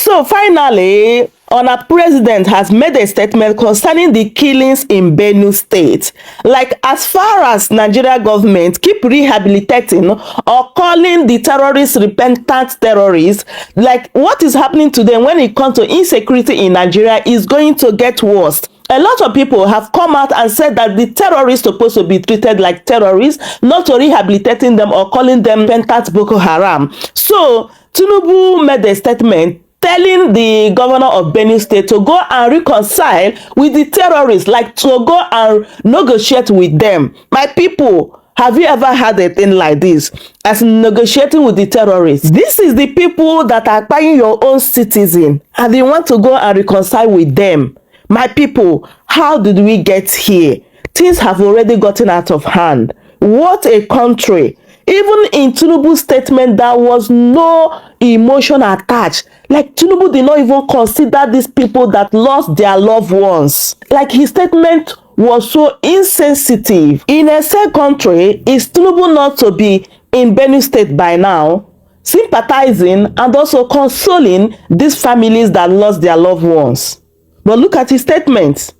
So finally, our president has made a statement concerning the killings in Benue State. Like, as far as Nigeria government keep rehabilitating or calling the terrorists repentant terrorists, like what is happening to them when it comes to insecurity in Nigeria is going to get worse. A lot of people have come out and said that the terrorists are supposed to be treated like terrorists, not to rehabilitating them or calling them repentant Boko Haram. So Tinubu made a statement telling the governor of Benue State to go and reconcile with the terrorists, like to go and negotiate with them. My people, have you ever had a thing like this, as negotiating with the terrorists? This is the people that are buying your own citizen, and they want to go and reconcile with them. My people, how did we get here? Things have already gotten out of hand. What a country. Even in Tinubu's statement, there was no emotion attached. Like, Tinubu did not even consider these people that lost their loved ones. Like, his statement was so insensitive. In a said country, is Tinubu not to be in Benue State by now, sympathizing and also consoling these families that lost their loved ones? But look at his statement.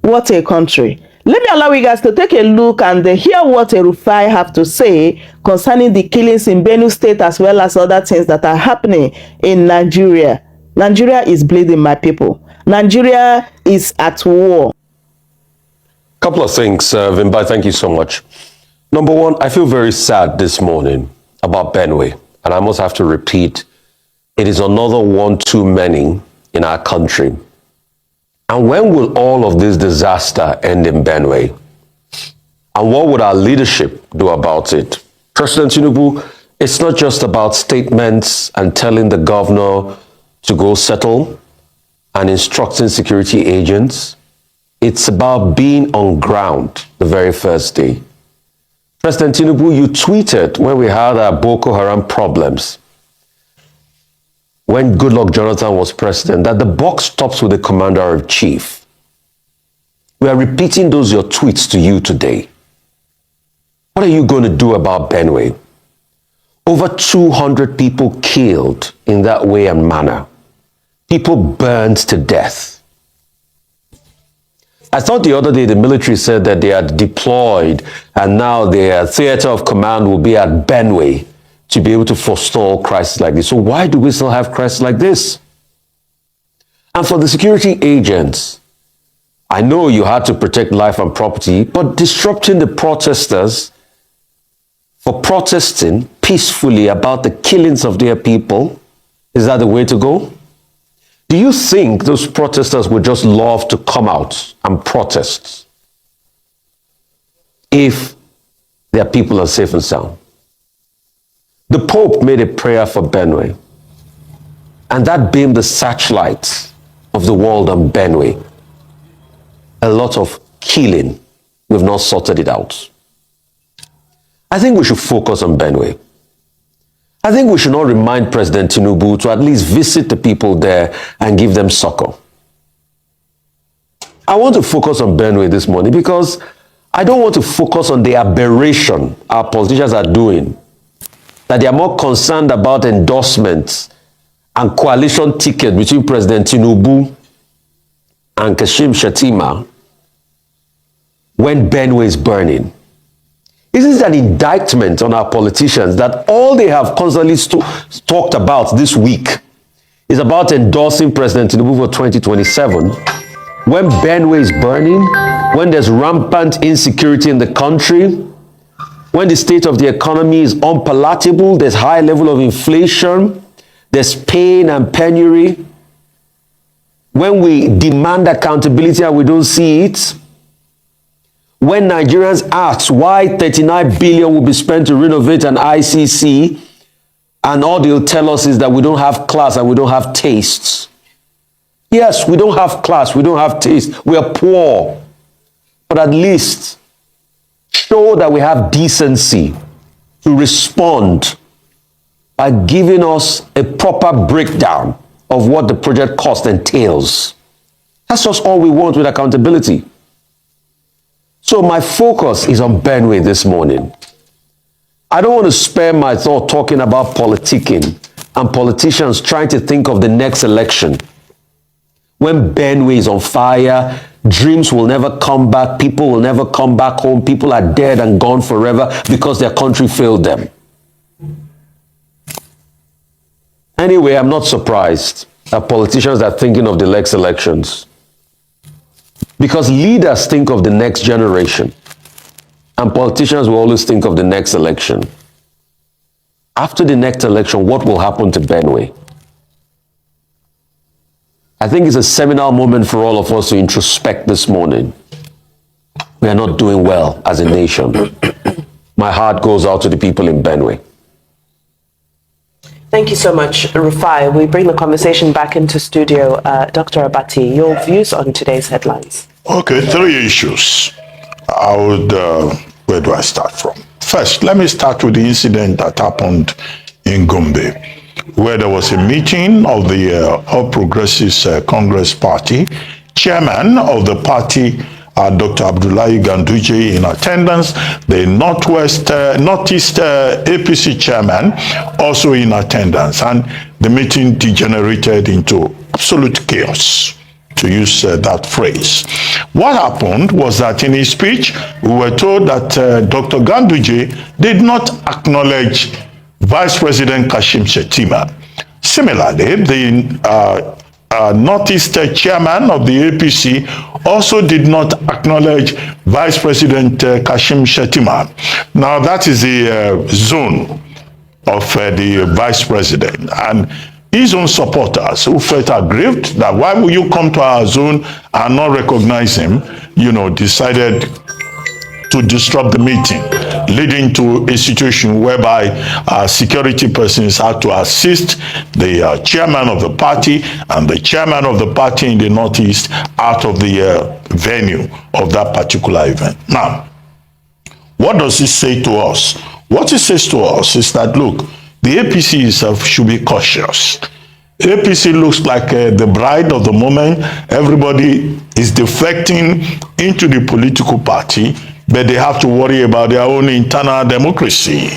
What a country. Let me allow you guys to take a look and hear what Rufai have to say concerning the killings in Benue State, as well as other things that are happening in Nigeria. Nigeria is bleeding, my people. Nigeria is at war. Couple of things, Vimbai, thank you so much. Number one, I feel very sad this morning about Benue. And I must have to repeat, it is another one too many in our country. And when will all of this disaster end in Benue? And what would our leadership do about it? President Tinubu, it's not just about statements and telling the governor to go settle and instructing security agents. It's about being on ground the very first day. President Tinubu, you tweeted when we had our Boko Haram problems, when Goodluck Jonathan was president, that the buck stops with the commander-in-chief. We are repeating those your tweets to you today. What are you going to do about Benue? Over 200 people killed in that way and manner. People burned to death. I thought the other day the military said that they had deployed and now their theater of command will be at Benue to be able to forestall crises like this. So why do we still have crises like this? And for the security agents, I know you had to protect life and property, but disrupting the protesters for protesting peacefully about the killings of their people, is that the way to go? Do you think those protesters would just love to come out and protest if their people are safe and sound? The Pope made a prayer for Benue, and that beamed the searchlight of the world on Benue. A lot of killing. We've not sorted it out. I think we should focus on Benue. I think we should not remind President Tinubu to at least visit the people there and give them succor. I want to focus on Benue this morning because I don't want to focus on the aberration our politicians are doing, that they are more concerned about endorsements and coalition ticket between President Tinubu and Kashim Shettima when Benue is burning. This is an indictment on our politicians that all they have constantly talked about this week is about endorsing President Tinubu for 2027. When Benue is burning, when there's rampant insecurity in the country, when the state of the economy is unpalatable, there's high level of inflation, there's pain and penury, when we demand accountability and we don't see it, when Nigerians ask why 39 billion will be spent to renovate an ICC, and all they'll tell us is that we don't have class and we don't have tastes. Yes, we don't have class, we don't have taste, we are poor, but at least show that we have decency to respond by giving us a proper breakdown of what the project cost entails. That's just all we want with accountability. So my focus is on Benue this morning. I don't want to spare my thought talking about politicking and politicians trying to think of the next election. When Benue is on fire, dreams will never come back, people will never come back home, people are dead and gone forever because their country failed them. Anyway, I'm not surprised that politicians are thinking of the next elections, because leaders think of the next generation and politicians will always think of the next election. After the next election, what will happen to Benue? I think it's a seminal moment for all of us to introspect this morning. We are not doing well as a nation. My heart goes out to the people in Benue. Thank you so much, Rufai. We bring the conversation back into studio. Dr. Abati, your views on today's headlines. Okay, 3 issues. I would, where do I start from? First, let me start with the incident that happened in Gombe, where there was a meeting of the All Progressives Congress Party. Chairman of the party, Dr. Abdullahi Ganduje, in attendance. The Northeast APC chairman also in attendance. And the meeting degenerated into absolute chaos, to use that phrase. What happened was that in his speech, we were told that Dr. Ganduje did not acknowledge Vice President Kashim Shettima. Similarly, the Northeast chairman of the APC also did not acknowledge Vice President Kashim Shettima. Now, that is the zone of the Vice President. And his own supporters who felt aggrieved that why will you come to our zone and not recognize him, decided to disrupt the meeting, leading to a situation whereby security persons had to assist the chairman of the party and the chairman of the party in the Northeast out of the venue of that particular event. Now, what does it say to us? What it says to us is that, look, the APC itself should be cautious. APC looks like the bride of the moment. Everybody is defecting into the political party, but they have to worry about their own internal democracy.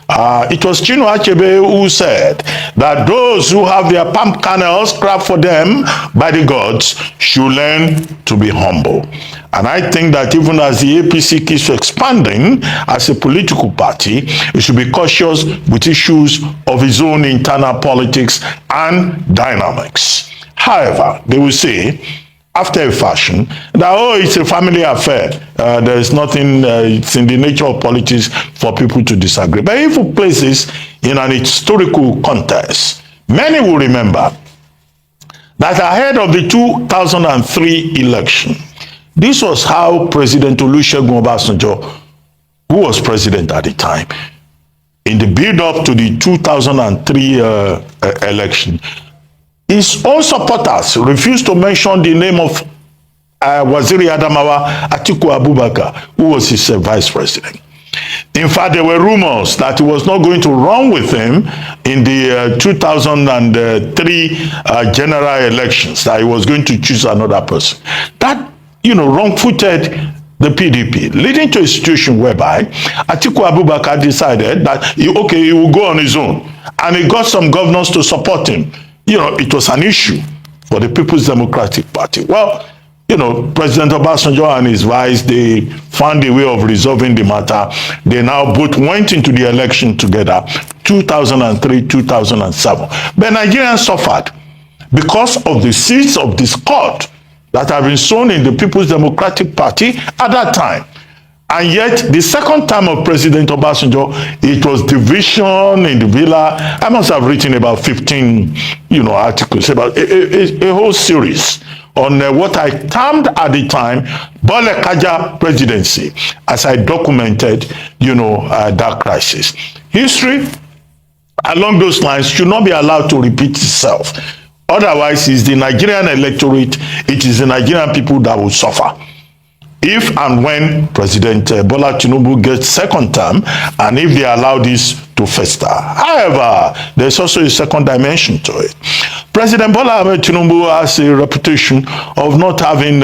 It was Chinua Achebe who said that those who have their palm kernels cracked for them by the gods should learn to be humble. And I think that even as the APC keeps expanding as a political party, it should be cautious with issues of its own internal politics and dynamics. However, they will say, after a fashion, that, it's a family affair. There is nothing, it's in the nature of politics for people to disagree. But if we place this in an historical context, many will remember that ahead of the 2003 election, this was how President Olusegun Obasanjo, who was president at the time, in the build-up to the 2003 election, his own supporters refused to mention the name of Waziri Adamawa Atiku Abubakar, who was his vice president. In fact, there were rumors that he was not going to run with him in the 2003 general elections, that he was going to choose another person. That, wrong-footed the PDP, leading to a situation whereby Atiku Abubakar decided that, he will go on his own. And he got some governors to support him. It was an issue for the People's Democratic Party. Well, President Obasanjo and his vice, they found a way of resolving the matter. They now both went into the election together, 2003, 2007. But Nigerians suffered because of the seeds of discord that have been sown in the People's Democratic Party at that time. And yet, the second time of President Obasanjo, it was division in the villa. I must have written about 15, articles, about a whole series on what I termed at the time Bole Kaja presidency, as I documented, that crisis. History along those lines should not be allowed to repeat itself. Otherwise, it's the Nigerian electorate, it is the Nigerian people that will suffer if and when President Bola Tinubu gets second term, and if they allow this to fester. However, there's also a second dimension to it. President Bola Tinubu has a reputation of not having,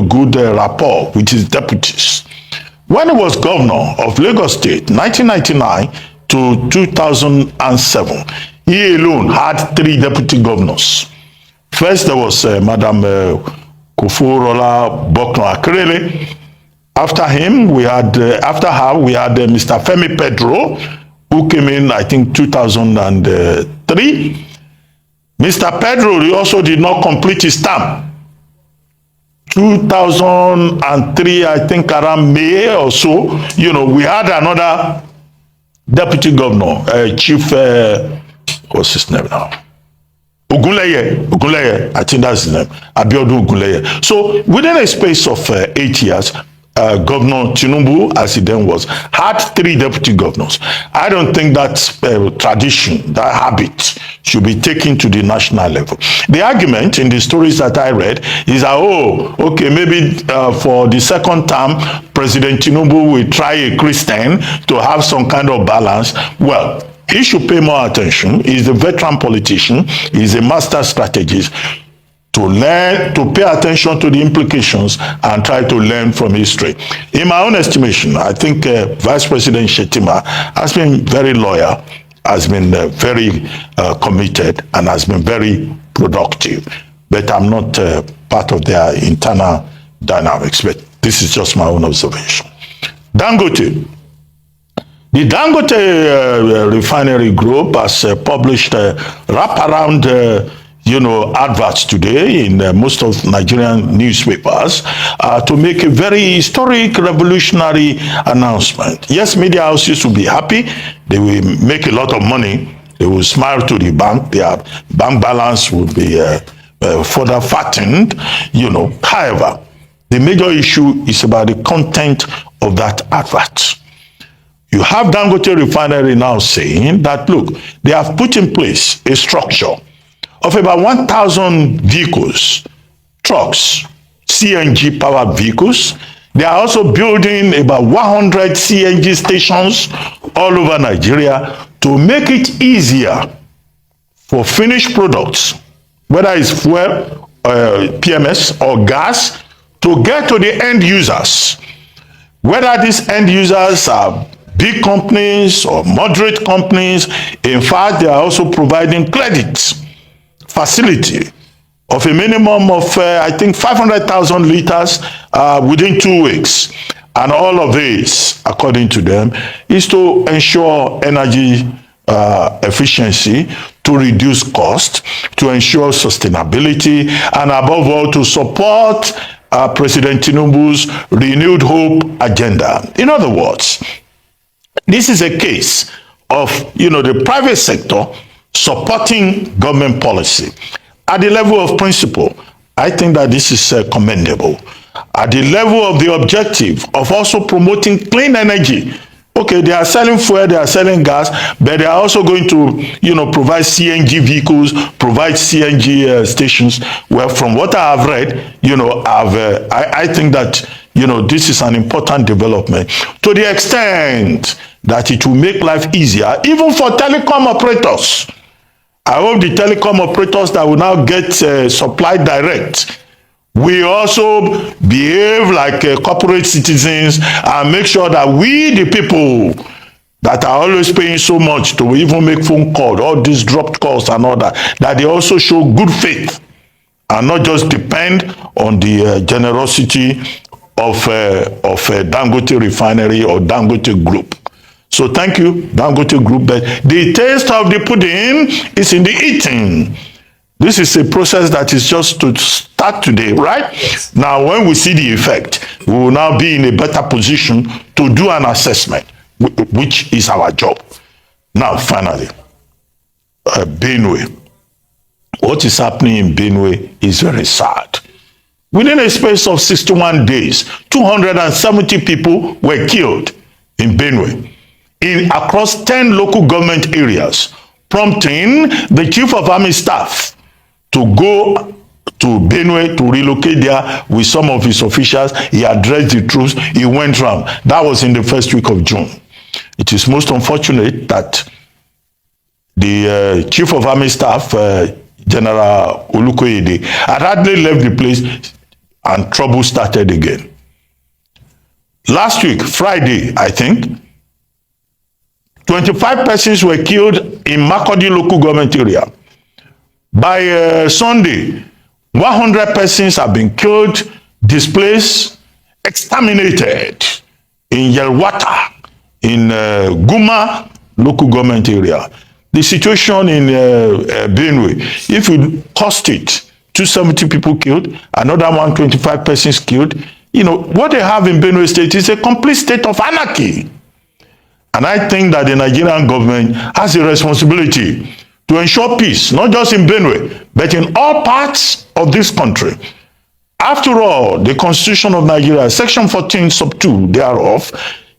good rapport with his deputies. When he was governor of Lagos State, 1999 to 2007, he alone had 3 deputy governors. First, there was Madam Koforola Bokno Akerele. After him, we had, after her, we had Mr. Femi Pedro, who came in, I think, 2003. Mr. Pedro, he also did not complete his term. 2003, I think around May or so, we had another deputy governor, Chief, what's his name now? Ogunleye, I think that's his name, Abiodun Ogunleye. So within a space of 8 years, Governor Tinubu, as he then was, had 3 deputy governors. I don't think that tradition, that habit, should be taken to the national level. The argument in the stories that I read is that, maybe for the second term, President Tinubu will try a Christian to have some kind of balance. Well, he should pay more attention. He's a veteran politician. He's a master strategist. To learn, to pay attention to the implications and try to learn from history. In my own estimation, I think Vice President Shetima has been very loyal, has been very committed, and has been very productive. But I'm not part of their internal dynamics, but this is just my own observation. Dangote. The Dangote refinery group has published wraparound adverts today in most of Nigerian newspapers to make a very historic, revolutionary announcement. Yes, media houses will be happy. They will make a lot of money. They will smile to the bank. Their bank balance will be further fattened. However, the major issue is about the content of that advert. You have Dangote refinery now saying that, look, they have put in place a structure of about 1,000 vehicles, trucks, CNG powered vehicles. They are also building about 100 CNG stations all over Nigeria to make it easier for finished products, whether it's fuel, PMS or gas, to get to the end users. Whether these end users are big companies or moderate companies, in fact, they are also providing credits facility of a minimum of, I think, 500,000 liters within 2 weeks. And all of this, according to them, is to ensure energy efficiency, to reduce cost, to ensure sustainability, and above all, to support President Tinubu's renewed hope agenda. In other words, this is a case of, the private sector supporting government policy. At the level of principle, I think that this is commendable. At the level of the objective of also promoting clean energy, okay, they are selling fuel, they are selling gas, but they are also going to, provide CNG vehicles, provide CNG stations. Well, from what I have read, I think that, this is an important development to the extent that it will make life easier, even for telecom operators. I hope the telecom operators that will now get supply direct will also behave like corporate citizens and make sure that we, the people that are always paying so much to even make phone calls, all these dropped calls and all that they also show good faith and not just depend on the generosity of Dangote refinery or Dangote group. So thank you, Dangote Group. But the taste of the pudding is in the eating. This is a process that is just to start today, right? Yes. Now, when we see the effect, we will now be in a better position to do an assessment, which is our job. Now, finally, Benue. What is happening in Benue is very sad. Within a space of 61 days, 270 people were killed in Benue, across 10 local government areas, prompting the Chief of Army Staff to go to Benue to relocate there with some of his officials. He addressed the troops. He went round. That was in the first week of June. It is most unfortunate that the Chief of Army Staff, General Olukoyede, had hardly left the place and trouble started again. Last week, Friday, I think, 25 persons were killed in Makurdi local government area. By Sunday, 100 persons have been killed, displaced, exterminated in Yelwata, in Guma local government area. The situation in Benue, if you cost it, 270 people killed, another 125 persons killed. You know, what they have in Benue State is a complete state of anarchy. And I think that the Nigerian government has a responsibility to ensure peace, not just in Benue, but in all parts of this country. After all, the Constitution of Nigeria, Section 14, sub 2 thereof,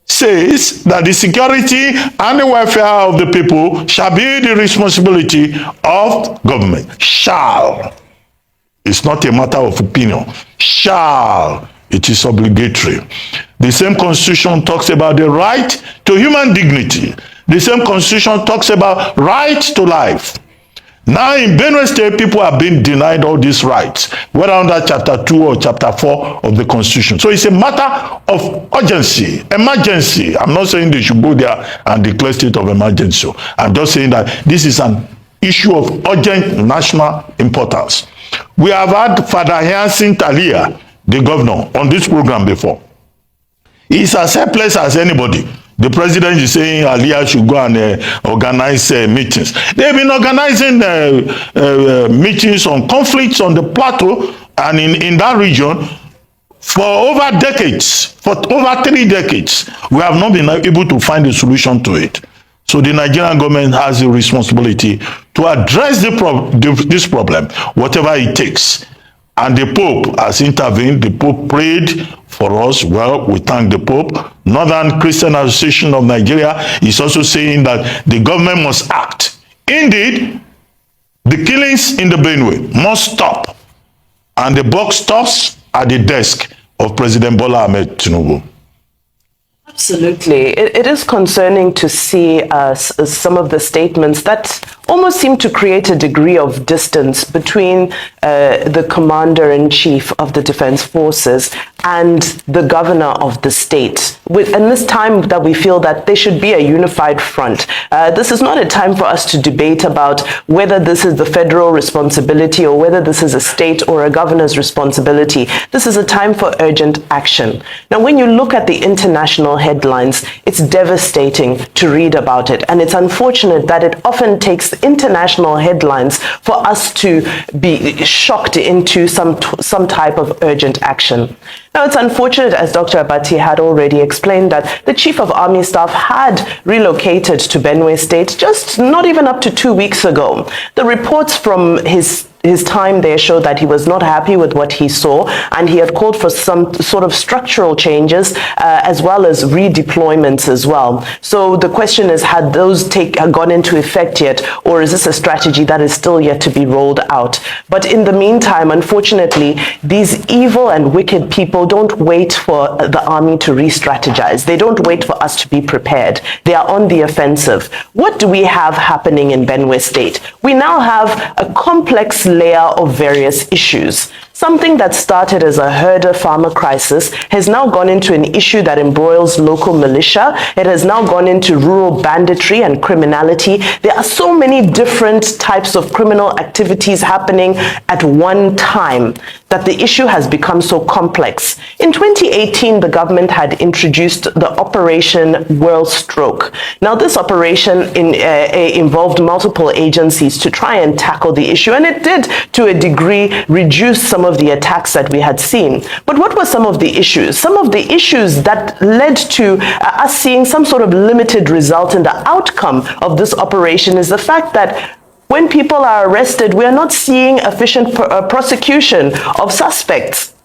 says that the security and the welfare of the people shall be the responsibility of government. Shall. It's not a matter of opinion. Shall. It is obligatory. The same Constitution talks about the right to human dignity. The same Constitution talks about right to life. Now in Benue State, people have been denied all these rights, whether under Chapter 2 or Chapter 4 of the Constitution. So it's a matter of urgency, emergency. I'm not saying they should go there and declare state of emergency. I'm just saying that this is an issue of urgent national importance. We have had Father Hyacinth Talia, the governor, on this program before. He's as helpless as anybody. The president is saying Aliyah should go and organize meetings. They've been organizing meetings on conflicts on the plateau and in that region for over decades, for over 3 decades. We have not been able to find a solution to it. So the Nigerian government has a responsibility to address this problem, whatever it takes. And the Pope has intervened. The Pope prayed for us. Well, we thank the Pope. Northern Christian Association of Nigeria is also saying that the government must act. Indeed, the killings in the Benue must stop. And the buck stops at the desk of President Bola Ahmed Tinubu. Absolutely. It is concerning to see some of the statements that almost seem to create a degree of distance between the commander-in-chief of the defense forces and the governor of the state. And this time that we feel that there should be a unified front. This is not a time for us to debate about whether this is the federal responsibility or whether this is a state or a governor's responsibility. This is a time for urgent action. Now, when you look at the international headlines, it's devastating to read about it. And it's unfortunate that it often takes international headlines for us to be shocked into some type of urgent action. Now, it's unfortunate, as Dr. Abati had already explained, that the Chief of Army Staff had relocated to Benue State just not even up to 2 weeks ago. The reports from his time there showed that he was not happy with what he saw, and he had called for some sort of structural changes as well as redeployments as well. So the question is, had those gone into effect yet, or is this a strategy that is still yet to be rolled out? But in the meantime, unfortunately, these evil and wicked people don't wait for the army to re-strategize. They don't wait for us to be prepared. They are on the offensive. What do we have happening in Benue State? We now have a complex layer of various issues. Something that started as a herder-farmer crisis has now gone into an issue that embroils local militia. It has now gone into rural banditry and criminality. There are so many different types of criminal activities happening at one time that the issue has become so complex. In 2018, the government had introduced the Operation World Stroke. Now, this operation involved multiple agencies to try and tackle the issue, and it did, to a degree, reduce some of the attacks that we had seen. But what were some of the issues? Some of the issues that led to us seeing some sort of limited result in the outcome of this operation is the fact that when people are arrested, we are not seeing efficient prosecution of suspects.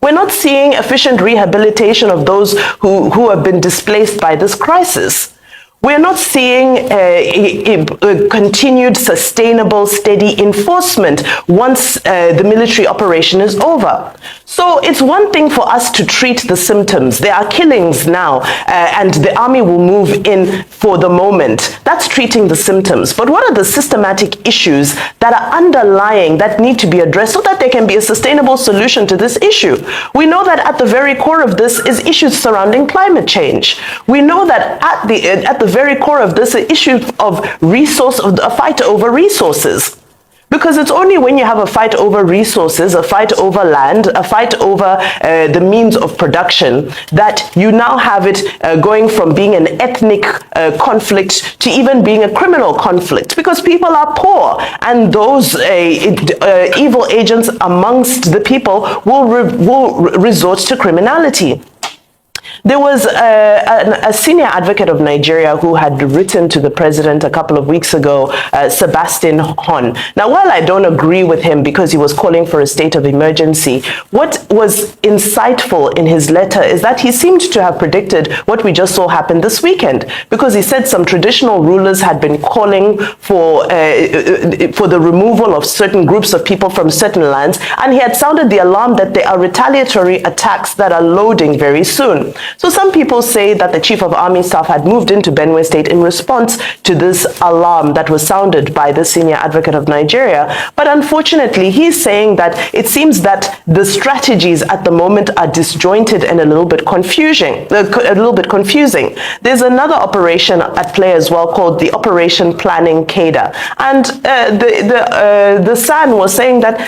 We're not seeing efficient rehabilitation of those who have been displaced by this crisis. We're not seeing a continued, sustainable, steady enforcement once the military operation is over. So it's one thing for us to treat the symptoms. There are killings now, and the army will move in for the moment. That's treating the symptoms. But what are the systematic issues that are underlying that need to be addressed so that there can be a sustainable solution to this issue? We know that at the very core of this is issues surrounding climate change. We know that at the very core of this is issue of a fight over resources. Because it's only when you have a fight over resources, a fight over land, a fight over the means of production, that you now have it going from being an ethnic conflict to even being a criminal conflict. Because people are poor, and those evil agents amongst the people will resort to criminality. There was a senior advocate of Nigeria who had written to the president a couple of weeks ago, Sebastian Hon. Now, while I don't agree with him because he was calling for a state of emergency, what was insightful in his letter is that he seemed to have predicted what we just saw happen this weekend, because he said some traditional rulers had been calling for the removal of certain groups of people from certain lands, and he had sounded the alarm that there are retaliatory attacks that are loading very soon. So some people say that the Chief of Army Staff had moved into Benue State in response to this alarm that was sounded by the senior advocate of Nigeria. But unfortunately, he's saying that it seems that the strategies at the moment are disjointed and a little bit confusing. There's another operation at play as well called the Operation Planning Cadre. And the SAN was saying that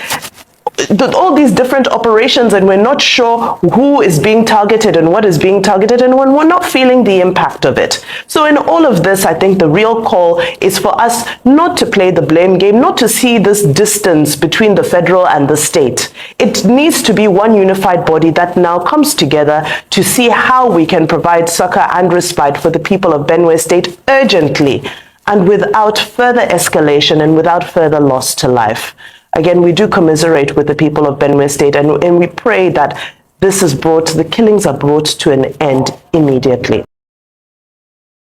all these different operations, and we're not sure who is being targeted and what is being targeted, and we're not feeling the impact of it. So in all of this, I think the real call is for us not to play the blame game, not to see this distance between the federal and the state. It needs to be one unified body that now comes together to see how we can provide succor and respite for the people of Benue State urgently and without further escalation and without further loss to life. Again, we do commiserate with the people of Benue State, and we pray that the killings are brought to an end immediately.